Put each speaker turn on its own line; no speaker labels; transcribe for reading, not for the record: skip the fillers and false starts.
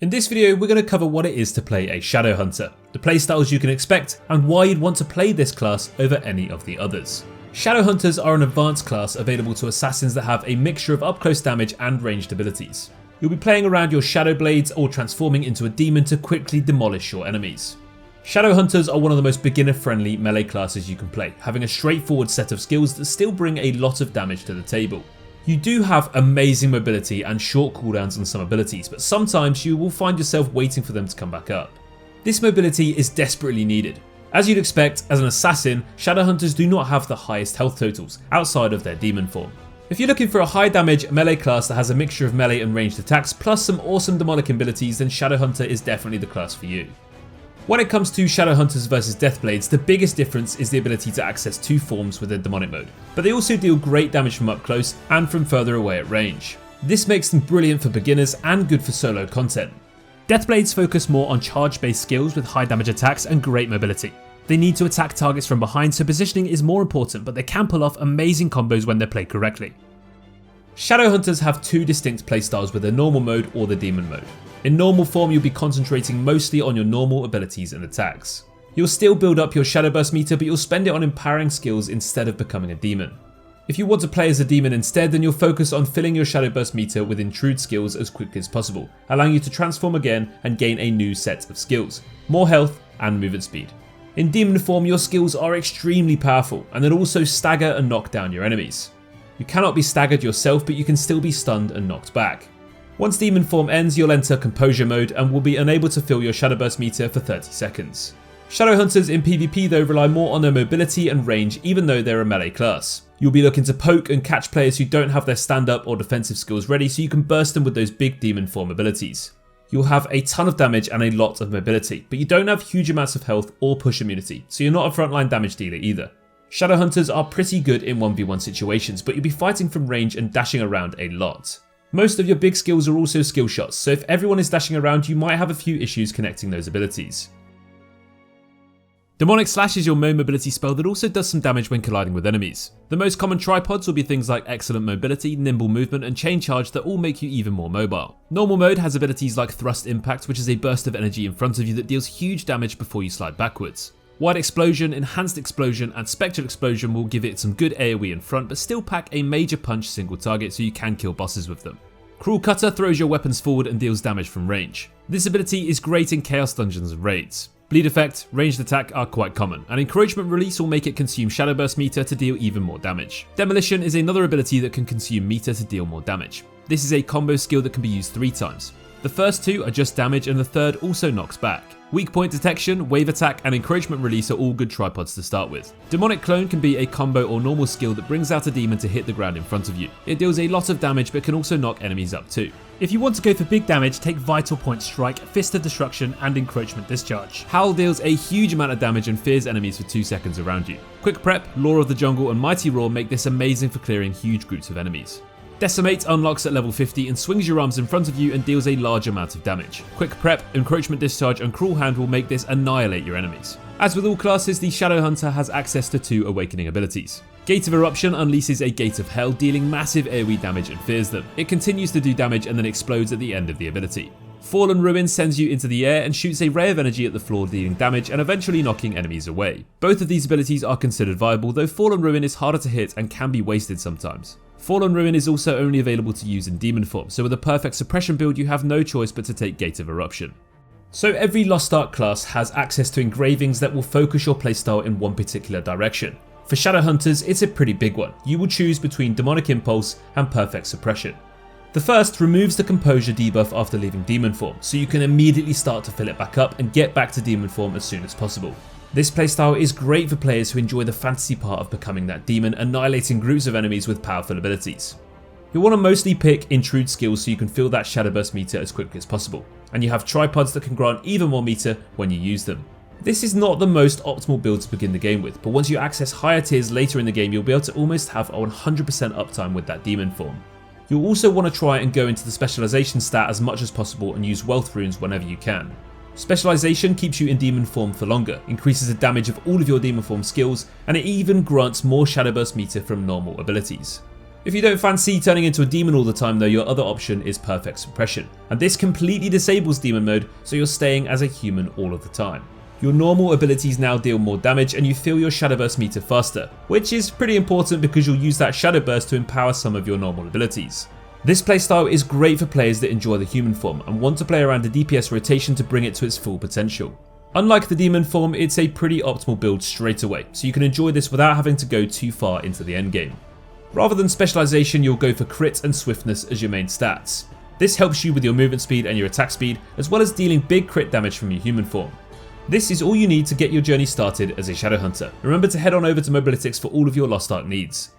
In this video, we're going to cover what it is to play a Shadowhunter, the playstyles you can expect, and why you'd want to play this class over any of the others. Shadowhunters are an advanced class available to assassins that have a mixture of up-close damage and ranged abilities. You'll be playing around your Shadow Blades or transforming into a demon to quickly demolish your enemies. Shadowhunters are one of the most beginner-friendly melee classes you can play, having a straightforward set of skills that still bring a lot of damage to the table. You do have amazing mobility and short cooldowns on some abilities, but sometimes you will find yourself waiting for them to come back up. This mobility is desperately needed. As you'd expect, as an assassin, Shadowhunters do not have the highest health totals, outside of their demon form. If you're looking for a high damage melee class that has a mixture of melee and ranged attacks, plus some awesome demonic abilities, then Shadowhunter is definitely the class for you. When it comes to Shadowhunters versus Deathblades, the biggest difference is the ability to access two forms with their demonic mode, but they also deal great damage from up close and from further away at range. This makes them brilliant for beginners and good for solo content. Deathblades focus more on charge-based skills with high damage attacks and great mobility. They need to attack targets from behind, so positioning is more important, but they can pull off amazing combos when they're played correctly. Shadowhunters have two distinct playstyles with their normal mode or the demon mode. In normal form, you'll be concentrating mostly on your normal abilities and attacks. You'll still build up your Shadow Burst meter, but you'll spend it on empowering skills instead of becoming a demon. If you want to play as a demon instead, then you'll focus on filling your Shadow Burst meter with intrude skills as quickly as possible, allowing you to transform again and gain a new set of skills, more health and movement speed. In demon form, your skills are extremely powerful and then also stagger and knock down your enemies. You cannot be staggered yourself, but you can still be stunned and knocked back. Once demon form ends, you'll enter composure mode and will be unable to fill your Shadow Burst meter for 30 seconds. Shadowhunters in PvP though rely more on their mobility and range, even though they're a melee class. You'll be looking to poke and catch players who don't have their stand up or defensive skills ready, so you can burst them with those big demon form abilities. You'll have a ton of damage and a lot of mobility, but you don't have huge amounts of health or push immunity, so you're not a frontline damage dealer either. Shadowhunters are pretty good in 1v1 situations, but you'll be fighting from range and dashing around a lot. Most of your big skills are also skill shots, so if everyone is dashing around, you might have a few issues connecting those abilities. Demonic Slash is your main mobility spell that also does some damage when colliding with enemies. The most common tripods will be things like excellent mobility, nimble movement and chain charge that all make you even more mobile. Normal mode has abilities like Thrust Impact, which is a burst of energy in front of you that deals huge damage before you slide backwards. Wide Explosion, Enhanced Explosion and Spectral Explosion will give it some good AoE in front, but still pack a major punch single target so you can kill bosses with them. Cruel Cutter throws your weapons forward and deals damage from range. This ability is great in Chaos Dungeons and raids. Bleed Effect, Ranged Attack are quite common, and Encouragement Release will make it consume Shadow Burst meter to deal even more damage. Demolition is another ability that can consume meter to deal more damage. This is a combo skill that can be used 3 times. The first 2 are just damage and the third also knocks back. Weak Point Detection, Wave Attack and Encouragement Release are all good tripods to start with. Demonic Clone can be a combo or normal skill that brings out a demon to hit the ground in front of you. It deals a lot of damage but can also knock enemies up too.
If you want to go for big damage, take Vital Point Strike, Fist of Destruction and Encroachment Discharge.
Howl deals a huge amount of damage and fears enemies for 2 seconds around you. Quick Prep, Law of the Jungle and Mighty Roar make this amazing for clearing huge groups of enemies. Decimate unlocks at level 50 and swings your arms in front of you and deals a large amount of damage. Quick Prep, Encroachment Discharge and Cruel Hand will make this annihilate your enemies. As with all classes, the Shadowhunter has access to 2 awakening abilities. Gate of Eruption unleashes a Gate of Hell, dealing massive AoE damage and fears them. It continues to do damage and then explodes at the end of the ability. Fallen Ruin sends you into the air and shoots a ray of energy at the floor, dealing damage and eventually knocking enemies away. Both of these abilities are considered viable, though Fallen Ruin is harder to hit and can be wasted sometimes. Fallen Ruin is also only available to use in demon form, so with a perfect suppression build you have no choice but to take Gate of Eruption. So every Lost Ark class has access to engravings that will focus your playstyle in one particular direction. For Shadowhunters, it's a pretty big one. You will choose between Demonic Impulse and Perfect Suppression. The first removes the composure debuff after leaving demon form, so you can immediately start to fill it back up and get back to demon form as soon as possible. This playstyle is great for players who enjoy the fantasy part of becoming that demon, annihilating groups of enemies with powerful abilities. You'll want to mostly pick intrude skills so you can fill that Shadow Burst meter as quickly as possible, and you have tripods that can grant even more meter when you use them. This is not the most optimal build to begin the game with, but once you access higher tiers later in the game, you'll be able to almost have a 100% uptime with that demon form. You'll also want to try and go into the specialization stat as much as possible and use wealth runes whenever you can. Specialization keeps you in demon form for longer, increases the damage of all of your demon form skills, and it even grants more Shadow Burst meter from normal abilities. If you don't fancy turning into a demon all the time though, your other option is perfect suppression, and this completely disables demon mode, so you're staying as a human all of the time. Your normal abilities now deal more damage and you fill your shadow burst meter faster, which is pretty important because you'll use that shadow burst to empower some of your normal abilities. This playstyle is great for players that enjoy the human form and want to play around the DPS rotation to bring it to its full potential. Unlike the demon form, it's a pretty optimal build straight away, so you can enjoy this without having to go too far into the endgame. Rather than specialization, you'll go for crit and swiftness as your main stats. This helps you with your movement speed and your attack speed, as well as dealing big crit damage from your human form. This is all you need to get your journey started as a Shadowhunter. Remember to head on over to Mobalytics for all of your Lost Ark needs.